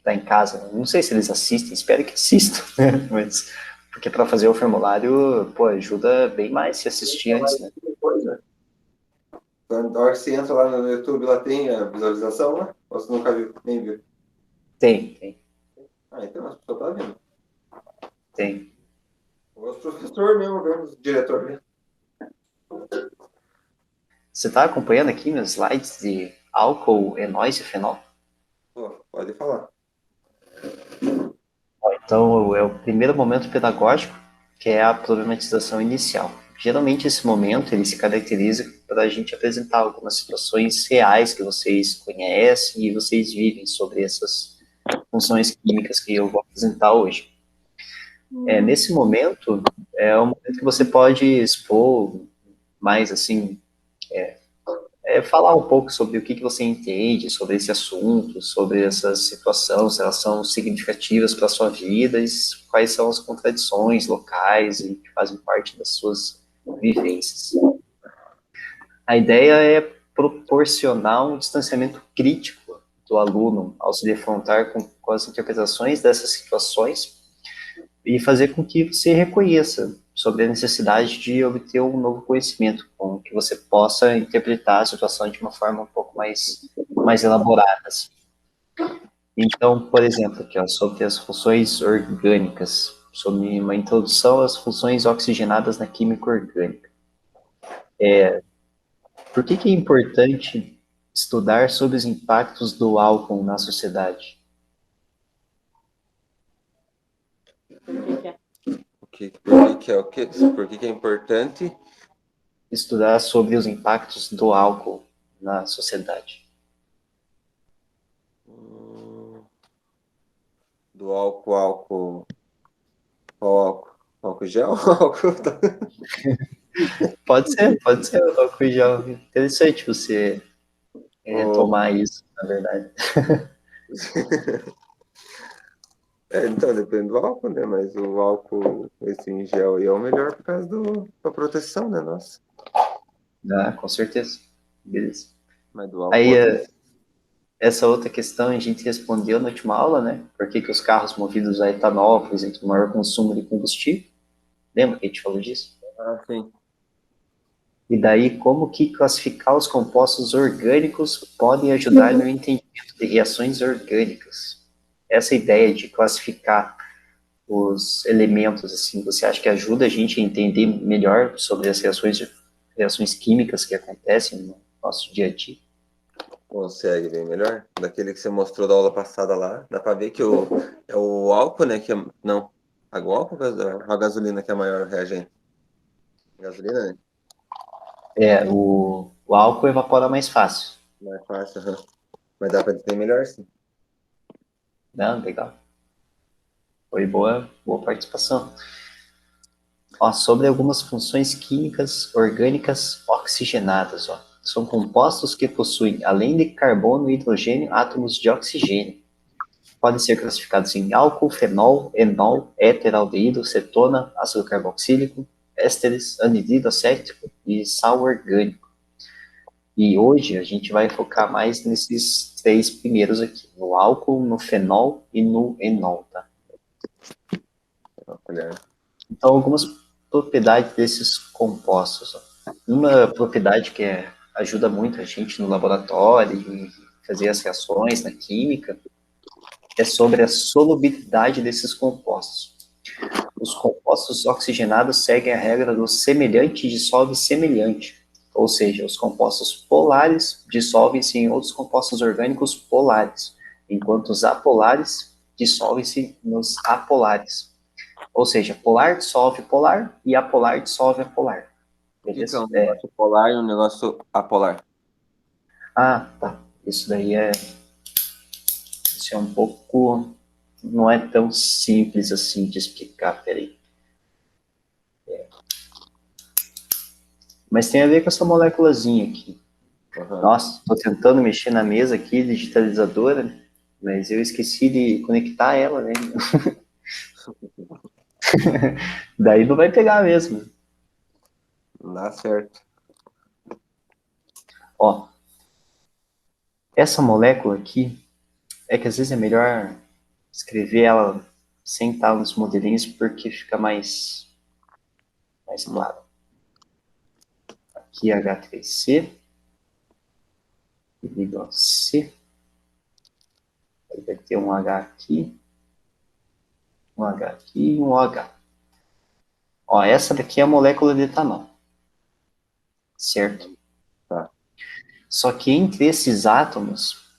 tá em casa, não sei se eles assistem, espero que assistam, né? Mas, porque para fazer o formulário, pô, ajuda bem mais se assistir antes, né? Depois, né? Então, na hora que você entra lá no YouTube, lá tem a visualização, né? Ou você nunca viu? Nem viu? Tem, tem, Ah, então as pessoas tá vendo. tem. Ou os professores mesmo, vendo, os diretores mesmo. Você está acompanhando aqui meus slides de álcool, enóis e fenol? Pô, pode falar. Então, é o primeiro momento pedagógico, que é a problematização inicial. Geralmente, esse momento ele se caracteriza para a gente apresentar algumas situações reais que vocês conhecem e vocês vivem sobre essas funções químicas que eu vou apresentar hoje. Nesse momento, é o momento que você pode expor mais, assim, falar um pouco sobre o que você entende sobre esse assunto, sobre essa situação, se elas são significativas para a sua vida e quais são as contradições locais e que fazem parte das suas vivências. A ideia é proporcionar um distanciamento crítico do aluno ao se defrontar com as interpretações dessas situações e fazer com que você reconheça sobre a necessidade de obter um novo conhecimento, com que você possa interpretar a situação de uma forma um pouco mais elaborada. Assim. Então, por exemplo, aqui, ó, sobre as funções orgânicas, sobre uma introdução às funções oxigenadas na química orgânica. Por que é importante estudar sobre os impactos do álcool na sociedade? Por que é o quê? Por que é importante? Estudar sobre os impactos do álcool na sociedade. Do álcool, álcool gel? Álcool. Pode ser o álcool gel. Interessante você O- retomar isso, na verdade. então, depende do álcool, né? Mas o álcool, esse em gel aí é o melhor por causa da proteção, né? Nossa. Ah, com certeza. Beleza. Mas do álcool Aí, outro. essa outra questão a gente respondeu na última aula, né? Por que os carros movidos a etanol apresentam maior consumo de combustível? Lembra que a gente falou disso? Ah, sim. E daí, como que classificar os compostos orgânicos podem ajudar no entendimento de reações orgânicas? Essa ideia de classificar os elementos, assim, você acha que ajuda a gente a entender melhor sobre as reações químicas que acontecem no nosso dia a dia? Consegue bem melhor. Daquele que você mostrou da aula passada lá, dá pra ver que é o álcool, né? Que é, não. O álcool ou a gasolina que é a maior reagente? Gasolina, né? O álcool evapora mais fácil. Mais fácil, aham. Mas dá pra entender melhor, sim. Não, legal. Foi boa participação. Ó, sobre algumas funções químicas orgânicas oxigenadas. Ó. São compostos que possuem, além de carbono e hidrogênio, átomos de oxigênio. Podem ser classificados em álcool, fenol, enol, éter, aldeído, cetona, ácido carboxílico, ésteres, anidrido acético e sal orgânico. E hoje a gente vai focar mais nesses três primeiros aqui, no álcool, no fenol e no enol, tá? Olha, Então, algumas propriedades desses compostos. Ó. Uma propriedade que ajuda muito a gente no laboratório e fazer as reações na química é sobre a solubilidade desses compostos. Os compostos oxigenados seguem a regra do semelhante dissolve semelhante, ou seja, os compostos polares dissolvem-se em outros compostos orgânicos polares, enquanto os apolares dissolvem-se nos apolares. Ou seja, polar dissolve polar e apolar dissolve apolar. o que é Beleza? um negócio polar e um negócio apolar? Ah, tá. Isso daí isso é um pouco. Não é tão simples assim de explicar, peraí. Mas tem a ver com essa moléculazinha aqui. Aham. Nossa, estou tentando mexer na mesa aqui, digitalizadora, mas eu esqueci de conectar ela, né? Daí não vai pegar mesmo. Não dá certo. Ó, essa molécula aqui, é que às vezes é melhor. escrever ela sem estar nos modelinhos, porque fica mais claro. Aqui H3C, devido ao C, aí vai ter um H aqui, um H aqui e um OH. Ó, essa daqui é a molécula de etanol, certo? Tá. Só que entre esses átomos,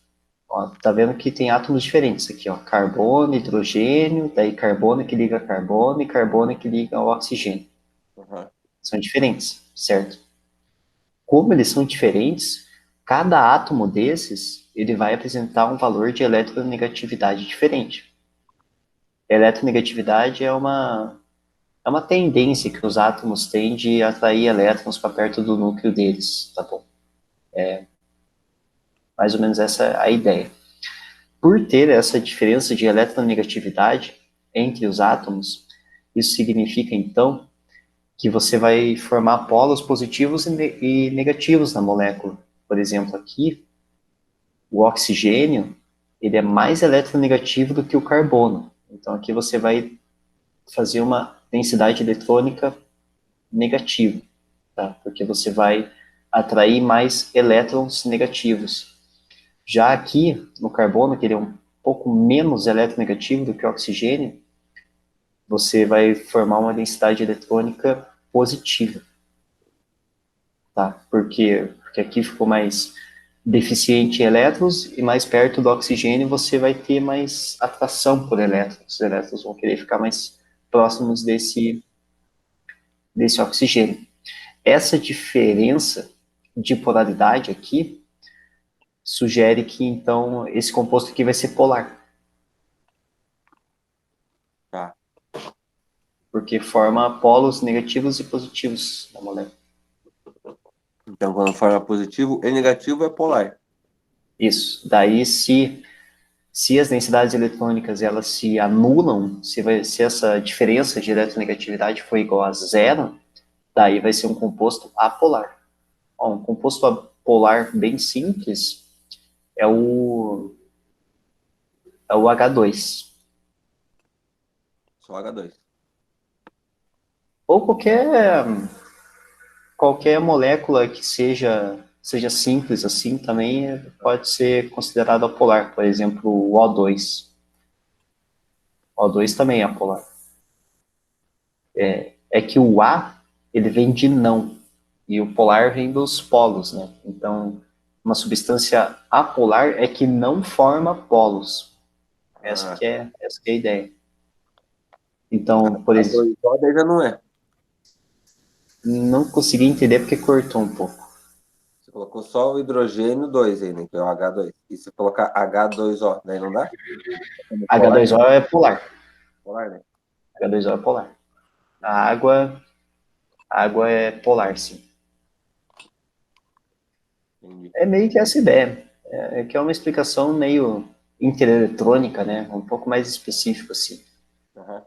ó, tá vendo que tem átomos diferentes aqui, ó, carbono, hidrogênio, daí carbono que liga a carbono e carbono que liga ao oxigênio. Uhum. São diferentes, certo? Como eles são diferentes, cada átomo desses, ele vai apresentar um valor de eletronegatividade diferente. A eletronegatividade é uma tendência que os átomos têm de atrair elétrons para perto do núcleo deles, tá bom? É mais ou menos essa a ideia. Por ter essa diferença de eletronegatividade entre os átomos, isso significa, então, que você vai formar polos positivos e negativos na molécula. Por exemplo, aqui, o oxigênio, ele é mais eletronegativo do que o carbono. Então, aqui você vai fazer uma densidade eletrônica negativa, tá? Porque você vai atrair mais elétrons negativos. Já aqui, no carbono, que ele é um pouco menos eletronegativo do que o oxigênio, você vai formar uma densidade eletrônica positiva, tá? Porque aqui ficou mais deficiente em elétrons e mais perto do oxigênio você vai ter mais atração por elétrons. Os elétrons vão querer ficar mais próximos desse oxigênio. Essa diferença de polaridade aqui sugere que, então, esse composto aqui vai ser polar. Tá. Porque forma polos negativos e positivos na molécula. Então, quando forma positivo e negativo, é polar. Isso. Daí, se as densidades eletrônicas elas se anulam, se essa diferença de eletronegatividade for igual a zero, daí vai ser um composto apolar. Ó, um composto apolar bem simples é o H2. Só H2. Ou qualquer molécula que seja simples assim também pode ser considerado apolar. Por exemplo, o O2. O O2 também é apolar. É que o A, ele vem de não, e o polar vem dos polos, né? Então, uma substância apolar é que não forma polos. Essa que é a ideia. Então, por exemplo, H2O daí já não é. não consegui entender porque cortou um pouco. Você colocou só o hidrogênio 2 aí, né? Que é o H2. E se colocar H2O, daí não dá? Como polar? H2O é polar. Polar, né? H2O é polar. A água é polar, sim. Entendi. É meio que essa ideia. É que é uma explicação meio intereletrônica, né? Um pouco mais específico, assim. Uhum.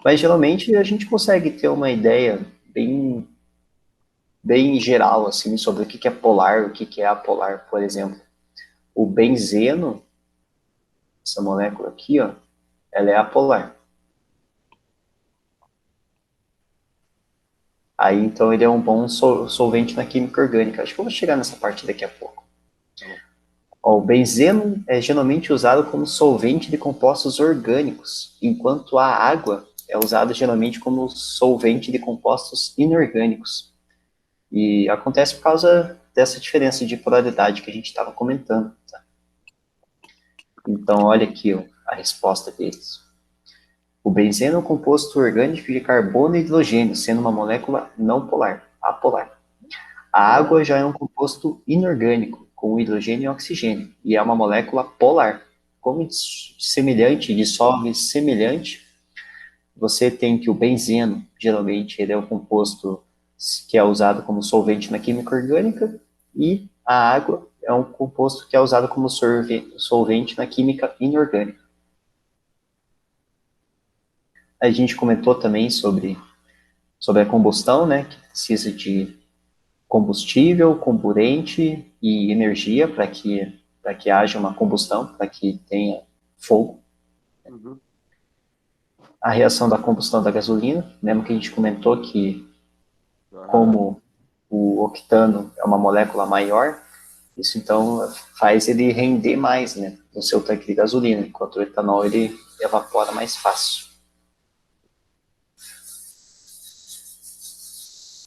Mas geralmente a gente consegue ter uma ideia bem geral, assim, sobre o que é polar, o que é apolar, por exemplo. O benzeno, essa molécula aqui, ó, ela é apolar. Aí, então, ele é um bom solvente na química orgânica. Acho que eu vou chegar nessa parte daqui a pouco. Ó, o benzeno é geralmente usado como solvente de compostos orgânicos, enquanto a água é usada geralmente como solvente de compostos inorgânicos. E acontece por causa dessa diferença de polaridade que a gente estava comentando. Tá? Então, olha aqui ó, a resposta deles. O benzeno é um composto orgânico de carbono e hidrogênio, sendo uma molécula não polar, apolar. A água já é um composto inorgânico, com hidrogênio e oxigênio, e é uma molécula polar. Como semelhante, dissolve semelhante, você tem que o benzeno, geralmente, ele é um composto que é usado como solvente na química orgânica, e a água é um composto que é usado como solvente na química inorgânica. A gente comentou também sobre a combustão, né, que precisa de combustível, comburente e energia para que para que haja uma combustão, para que tenha fogo. Uhum. A reação da combustão da gasolina, lembra que a gente comentou que Aham. como o octano é uma molécula maior, isso então faz ele render mais, né, no seu tanque de gasolina, enquanto o etanol ele evapora mais fácil.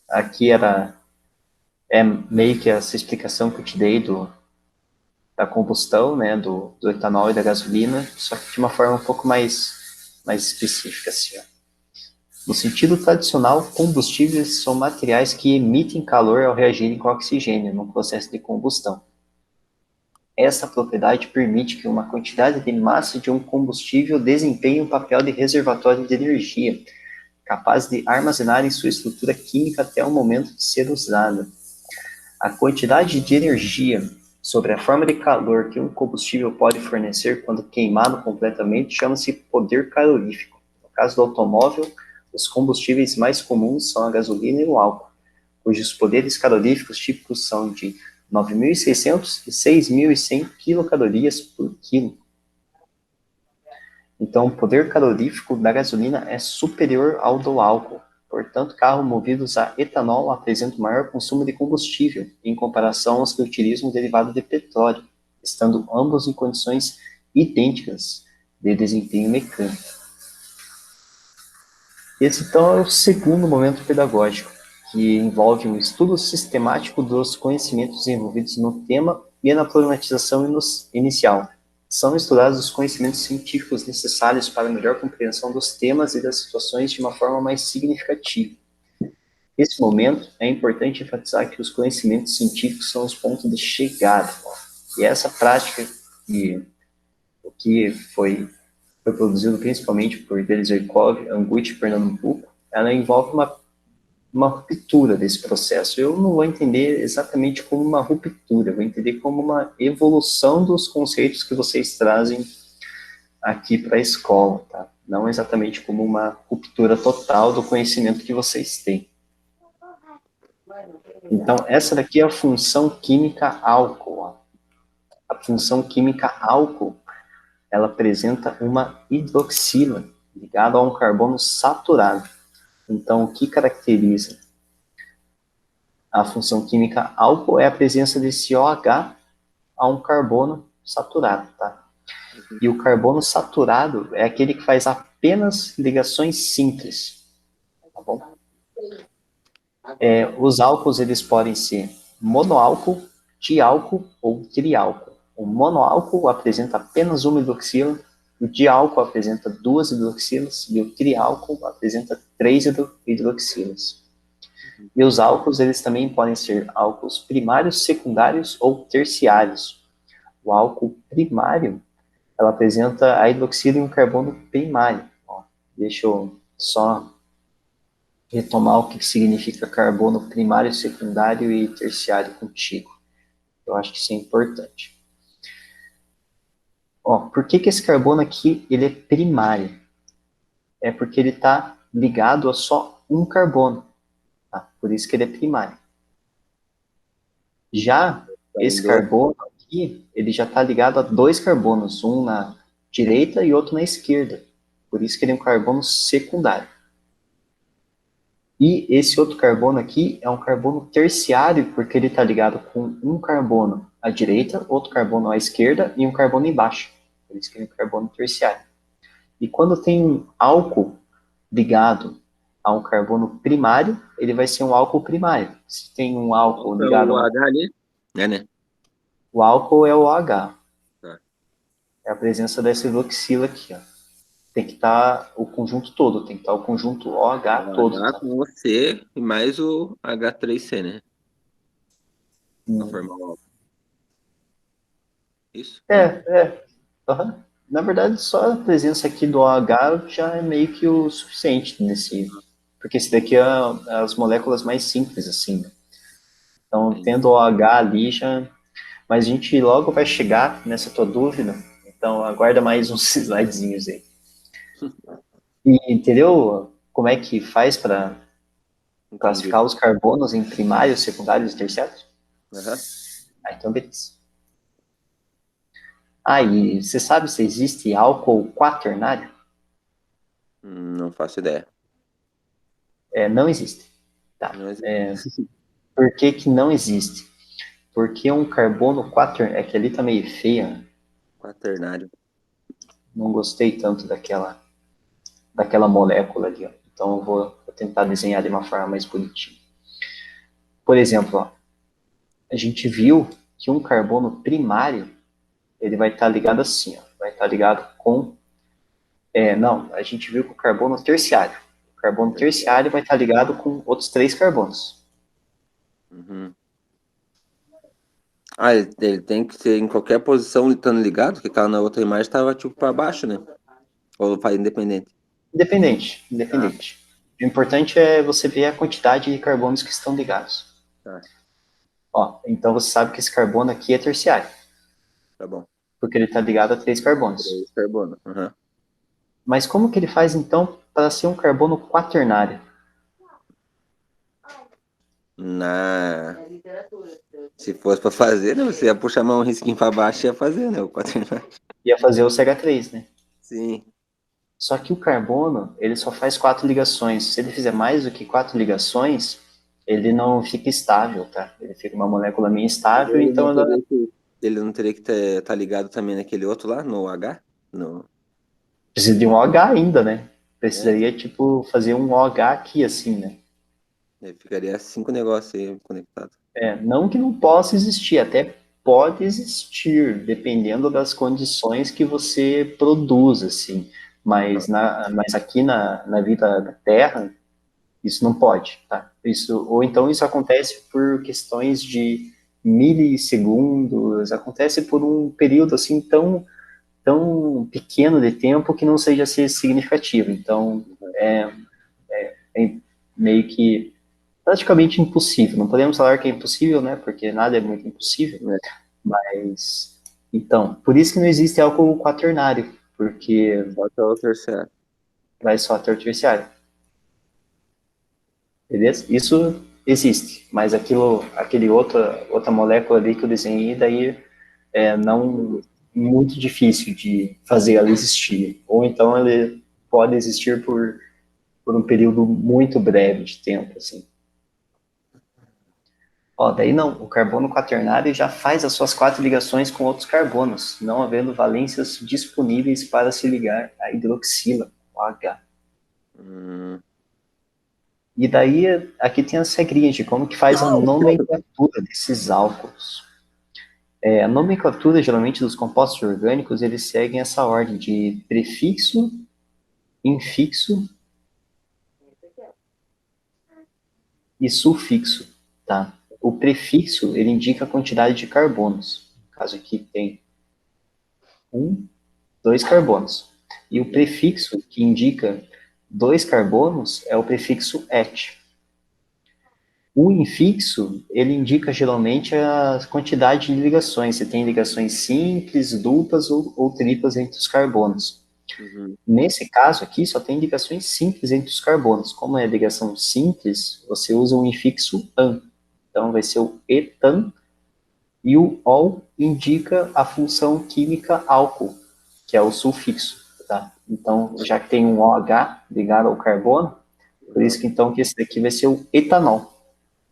Aqui é meio que essa explicação que eu te dei da combustão, né, do etanol e da gasolina, só que de uma forma um pouco mais específica, assim, ó. No sentido tradicional, combustíveis são materiais que emitem calor ao reagirem com oxigênio no processo de combustão. Essa propriedade permite que uma quantidade de massa de um combustível desempenhe um papel de reservatório de energia, capaz de armazenar em sua estrutura química até o momento de ser usada. A quantidade de energia sobre a forma de calor que um combustível pode fornecer quando queimado completamente chama-se poder calorífico. No caso do automóvel, os combustíveis mais comuns são a gasolina e o álcool, cujos poderes caloríficos típicos são de 9.600 e 6.100 quilocalorias por quilo. Então, o poder calorífico da gasolina é superior ao do álcool. Portanto, carros movidos a etanol apresentam maior consumo de combustível em comparação aos que utilizam um derivado de petróleo, estando ambos em condições idênticas de desempenho mecânico. Esse, então, é o segundo momento pedagógico, que envolve um estudo sistemático dos conhecimentos envolvidos no tema e na problematização inicial. São estudados os conhecimentos científicos necessários para a melhor compreensão dos temas e das situações de uma forma mais significativa. Nesse momento, é importante enfatizar que os conhecimentos científicos são os pontos de chegada. E essa prática, e o que foi produzido principalmente por Belizerkov, Angut e Pernambuco, ela envolve uma ruptura desse processo. Eu não vou entender exatamente como uma ruptura, eu vou entender como uma evolução dos conceitos que vocês trazem aqui para a escola, tá? Não exatamente como uma ruptura total do conhecimento que vocês têm. Então, essa daqui é a função química álcool. Ó. A função química álcool, ela apresenta uma hidroxila ligada a um carbono saturado. Então, o que caracteriza a função química álcool é a presença desse OH a um carbono saturado, tá? E o carbono saturado é aquele que faz apenas ligações simples, tá bom? Os álcools, eles podem ser monoálcool, diálcool ou triálcool. O monoálcool apresenta apenas uma hidroxila, o diálcool apresenta duas hidroxilas e o triálcool apresenta três hidroxilas. E os álcools, eles também podem ser álcools primários, secundários ou terciários. O álcool primário, ela apresenta a hidroxila e um carbono primário. Ó, deixa eu só retomar o que significa carbono primário, secundário e terciário contigo. Eu acho que isso é importante. Ó, por que esse carbono aqui ele é primário? É porque ele está ligado a só um carbono. Tá? Por isso que ele é primário. Já esse carbono aqui, ele já está ligado a dois carbonos, um na direita e outro na esquerda. Por isso que ele é um carbono secundário. E esse outro carbono aqui é um carbono terciário, porque ele está ligado com um carbono à direita, outro carbono à esquerda e um carbono embaixo. Por isso que ele é um carbono terciário. E quando tem um álcool ligado a um carbono primário, ele vai ser um álcool primário. Se tem um álcool É ligado o a um... H ali? É, né? O álcool é o OH. Tá. É a presença dessa hidroxila aqui, ó. Tem que estar o conjunto todo, tem que estar o conjunto OH O todo, H tá? com o C e mais o H3C, né? Pra Hum. formar o isso? É, Não. é. Uhum. Na verdade, só a presença aqui do OH já é meio que o suficiente nesse. Porque esse daqui é as moléculas mais simples, assim. Então, Entendi. tendo o OH ali já. Mas a gente logo vai chegar nessa tua dúvida. Então, aguarda mais uns slidezinhos aí. E entendeu como é que faz para Entendi. classificar os carbonos em primários, secundários e terciários? Aham. Ah, então beleza. Ah, e você sabe se existe álcool quaternário? Não faço ideia. Não existe. Tá. Não existe. Por que que não existe? Porque um carbono quaternário, é que ali tá meio feio, né? Quaternário. Não gostei tanto daquela molécula ali, ó. Então eu vou tentar desenhar de uma forma mais bonitinha. Por exemplo, ó, a gente viu que um carbono primário, ele vai estar ligado assim, ó, vai estar ligado com... não, a gente viu que o carbono terciário. O carbono terciário vai estar ligado com outros três carbonos. Uhum. Ah, ele tem que ser em qualquer posição estando ligado, que aquela na outra imagem estava tipo para baixo, né? Ou faz independente. Independente, Ah, independente. O importante é você ver a quantidade de carbonos que estão ligados. tá. Ó, então você sabe que esse carbono aqui é terciário, Tá bom. porque ele está ligado a três carbonos. 3 carbono. Uhum. Mas como que ele faz então para ser um carbono quaternário? Na... Se fosse para fazer, né? Você ia puxar a mão um risquinho para baixo e ia fazer, né? O quaternário. Ia fazer o CH3, né? Sim. Só que o carbono, ele só faz quatro ligações. Se ele fizer mais do que quatro ligações, ele não fica estável, tá? Ele fica uma molécula meio Mas instável, então ela ele não teria que estar ligado também naquele outro lá, no H? No... precisa de um OH ainda, né? É, Precisaria, tipo, fazer um OH aqui, assim, né? aí ficaria 5 negócios aí conectados. Não que não possa existir, até pode existir, dependendo das condições que você produz, assim. Aham. Mas aqui na vida da Terra, isso não pode, tá? Ou então isso acontece por questões de milissegundos, acontece por um período assim tão pequeno de tempo que não seja ser significativo. Então, é meio que praticamente impossível. Não podemos falar que é impossível, né? Porque nada é muito impossível. É, Mas, então, por isso que não existe álcool quaternário, porque só que é o terceiro. vai só ter o terciário. Beleza? Isso existe, mas aquele outra molécula ali que eu desenhei, daí não muito difícil de fazer ela existir. Ou então ele pode existir por um período muito breve de tempo, assim. Ó, daí não, o carbono quaternário já faz as suas quatro ligações com outros carbonos, não havendo valências disponíveis para se ligar à hidroxila, OH. Hum, E daí aqui tem as regrinhas de como que faz a nomenclatura desses álcools. A nomenclatura, geralmente, dos compostos orgânicos, eles seguem essa ordem de prefixo, infixo e sufixo, tá? O prefixo, ele indica a quantidade de carbonos. No caso aqui tem um, dois carbonos. E o prefixo, que indica dois carbonos, é o prefixo et. O infixo, ele indica geralmente a quantidade de ligações. Você tem ligações simples, duplas ou triplas entre os carbonos. uhum. Nesse caso aqui, só tem ligações simples entre os carbonos. Como é ligação simples, você usa o infixo an. Então, vai ser o etan. E o ol indica a função química álcool, que é o sufixo. Tá? Então, já que tem um OH ligado ao carbono, por Uhum. isso que então que esse daqui vai ser o etanol.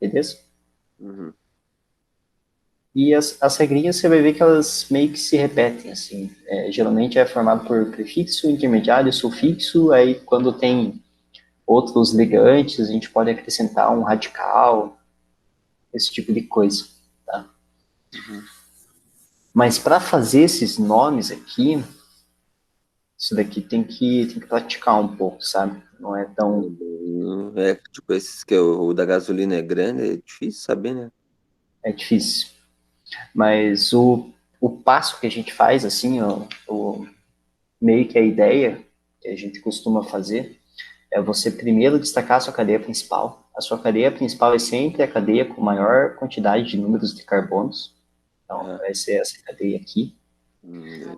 Beleza? Uhum. E as regrinhas você vai ver que elas meio que se repetem, assim. Geralmente é formado por prefixo, intermediário, sufixo, aí quando tem outros ligantes, a gente pode acrescentar um radical, esse tipo de coisa, tá? Uhum. Mas para fazer esses nomes aqui, isso daqui tem que praticar um pouco, sabe? Não é tão... É, tipo, esses que o da gasolina é grande, é difícil saber, né? é difícil. Mas o passo que a gente faz, assim, meio que a ideia que a gente costuma fazer é você primeiro destacar a sua cadeia principal. A sua cadeia principal é sempre a cadeia com maior quantidade de números de carbonos. Então, Aham. vai ser essa cadeia aqui. Hum,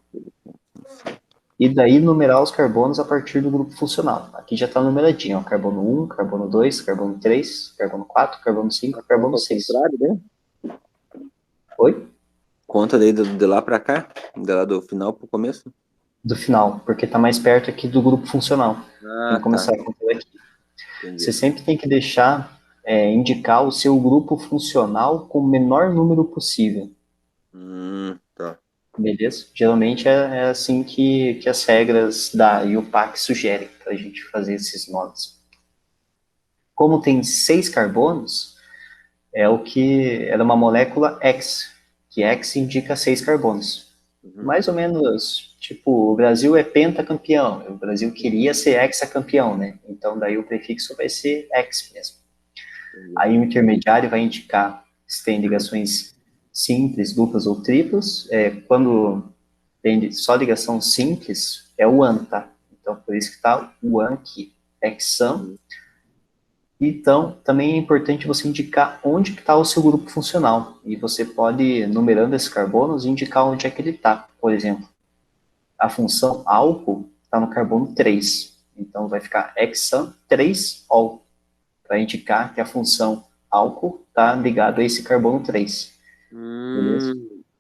E daí numerar os carbonos a partir do grupo funcional. Aqui já está numeradinho, ó, carbono 1, carbono 2, carbono 3, carbono 4, carbono 5, carbono Ao 6. contrário, né? Oi? Conta daí de lá pra cá? De lá do final pro começo? Do final, porque está mais perto aqui do grupo funcional. Tem Ah, que tá. começar a contar aqui. Você Entendi. sempre tem que deixar, indicar o seu grupo funcional com o menor número possível, Tá. beleza? Geralmente é assim que as regras da IUPAC sugerem para a gente fazer esses nomes. Como tem 6 carbonos, é o que era uma molécula X, que X indica 6 carbonos. Uhum. Mais ou menos, tipo, o Brasil é pentacampeão, o Brasil queria ser hexacampeão, né? Então daí o prefixo vai ser X mesmo. Entendi. Aí o intermediário vai indicar se tem ligações simples, duplas ou triplas. Quando tem só ligação simples, é o AN, tá? Então por isso que está o AN aqui, hexan. Uhum. Então, também é importante você indicar onde está o seu grupo funcional. E você pode, numerando esses carbonos, indicar onde é que ele está. Por exemplo, a função álcool está no carbono 3. Então, vai ficar hexan 3-ol, para indicar que a função álcool está ligada a esse carbono 3. Beleza?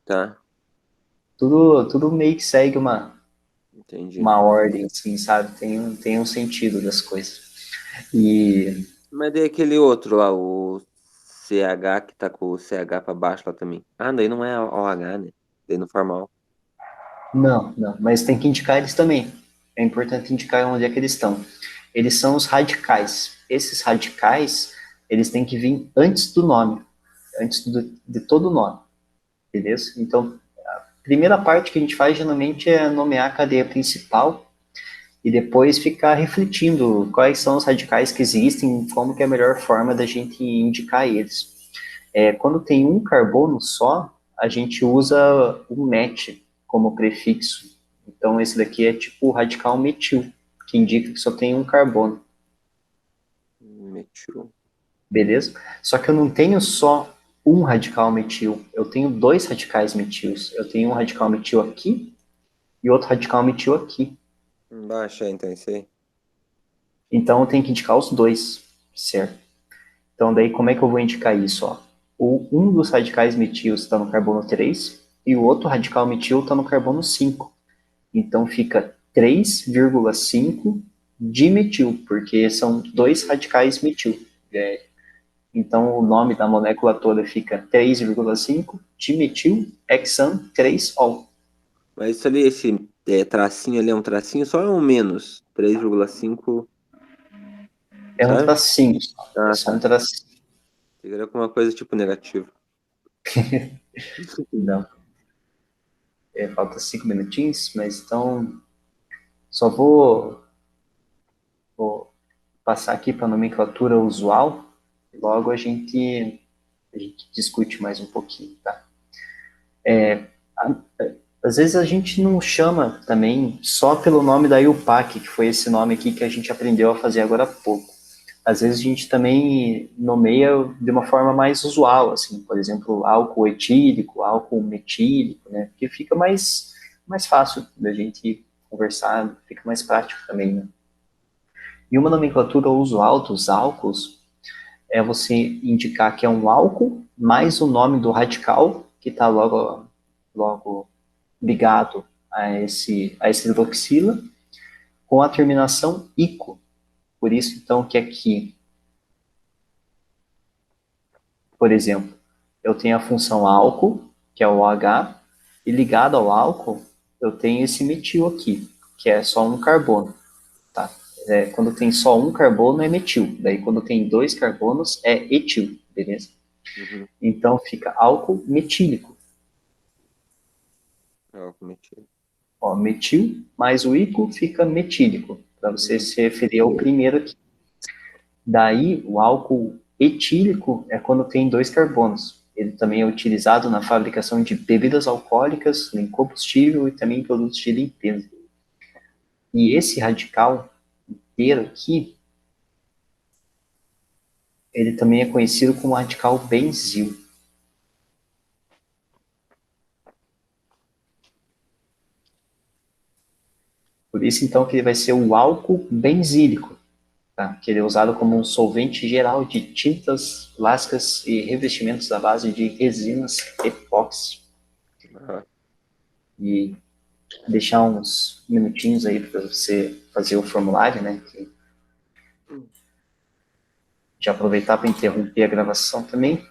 Tá. Tudo meio que segue Entendi. uma ordem, assim, sabe? Tem um sentido das coisas. E Mas daí aquele outro lá, o CH que tá com o CH pra baixo lá também. Ah, daí não é OH, né? Daí no formal. não, mas tem que indicar eles também. É importante indicar onde é que eles estão. Eles são os radicais. Esses radicais, eles têm que vir antes do nome, antes de todo o nome, beleza? Então, a primeira parte que a gente faz geralmente é nomear a cadeia principal e depois ficar refletindo quais são os radicais que existem, como que é a melhor forma da gente indicar eles. Quando tem um carbono só, a gente usa o met como prefixo. Então, esse daqui é tipo o radical metil, que indica que só tem um carbono, Metiu. beleza? Só que eu não tenho só um radical metil, eu tenho dois radicais metils. Eu tenho um radical metil aqui e outro radical metil aqui. Baixa aí, então, isso aí. Então, eu tenho que indicar os dois, certo? Então, daí, como é que eu vou indicar isso? Ó? Um dos radicais metis está no carbono 3 e o outro radical metil está no carbono 5. Então fica 3,5 dimetil, porque são dois radicais metil. Então o nome da molécula toda fica 3,5 dimetil hexan 3-ol. Mas isso ali, esse tracinho ali é um tracinho só ou é um menos? 3,5, É um sabe? tracinho, é Ah, só um tá. tracinho. Seria alguma coisa tipo negativo. Não, falta 5 minutinhos, mas então só vou passar aqui para a nomenclatura usual, logo a gente discute mais um pouquinho, tá? Às vezes a gente não chama também só pelo nome da IUPAC, que foi esse nome aqui que a gente aprendeu a fazer agora há pouco. Às vezes a gente também nomeia de uma forma mais usual, assim, por exemplo, álcool etílico, álcool metílico, né? Porque fica mais fácil da gente conversar, fica mais prático também, né? E uma nomenclatura usual dos álcools é você indicar que é um álcool mais o nome do radical que está logo ligado a esse hidroxila com a terminação ico. Por isso, então, que aqui, por exemplo, eu tenho a função álcool, que é o OH, e ligado ao álcool, eu tenho esse metil aqui, que é só um carbono. Tá? Quando tem só um carbono é metil, daí quando tem dois carbonos é etil, beleza? Uhum. Então fica álcool metílico. Álcool metil. Ó, metil mais o ico fica metílico, para você Uhum. se referir ao primeiro aqui. Daí, o álcool etílico é quando tem dois carbonos. Ele também é utilizado na fabricação de bebidas alcoólicas, em combustível e também em produtos de limpeza. E esse radical inteiro aqui, ele também é conhecido como radical benzil. Por isso, então, que ele vai ser o álcool benzílico, tá? Que ele é usado como um solvente geral de tintas, lascas e revestimentos à base de resinas epóxi. Ah, e deixar uns minutinhos aí para você fazer o formulário, né? Já aproveitar para interromper a gravação também.